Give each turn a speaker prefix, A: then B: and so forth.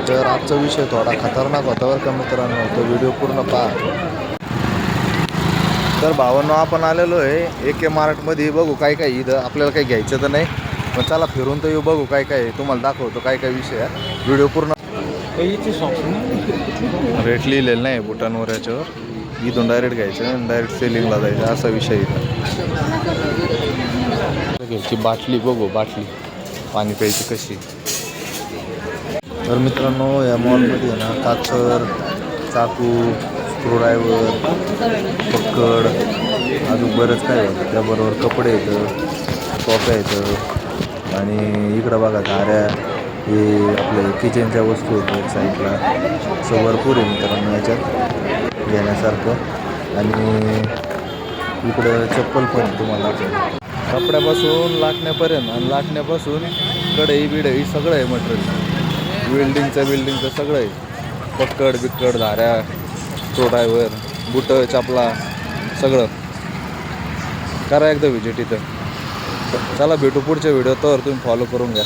A: तर आजचा विषय थोडा खतरनाक होता बरं का मित्रांनो, तो व्हिडिओ पूर्ण पहा. तर भावांनो, आपण आलेलो आहे AK मार्टमध्ये. बघू काय काय इथं. आपल्याला काही घ्यायचं तर नाही, पण चला फिरून तर येऊ, बघू काय काय तुम्हाला दाखवतो काय काय विषय आहे. व्हिडिओ पूर्ण. रेट लिहिलेलं नाही बुटांवर याच्यावर. इथून डायरेक्ट घ्यायचं आणि डायरेक्ट सेलिंगला जायचं, असा विषय इथं. घ्यायची बाटली, बघू बाटली पाणी प्यायची कशी. तर मित्रांनो, या मॉलमध्ये ना कातर, चाकू, स्क्रूड्रायव्हर, पक्कड, अजून बरंच काय होतं. त्याबरोबर कपडे येतं, टोप्या येतं, आणि इकडं बघा झाऱ्या, हे आपले किचनच्या वस्तू होत्या एक साईडला. असं भरपूर आहे मित्रांनो याच्यात घेण्यासारखं. आणि इकडं चप्पल पण तुम्हाला कपड्यापासून लाटण्यापर्यंत, आणि लाटण्यापासून कढई बिडई सगळं आहे मटेरियल. बिल्डिंगचं सगळं आहे. पक्कड बिक्कड, धाऱ्या, स्क्रूड्रायव्हर, बुटं, चपला सगळं. करा एकदा व्हिजिट इथं. चला भेटू पुढच्या व्हिडिओ, तर तुम्ही फॉलो करून घ्या.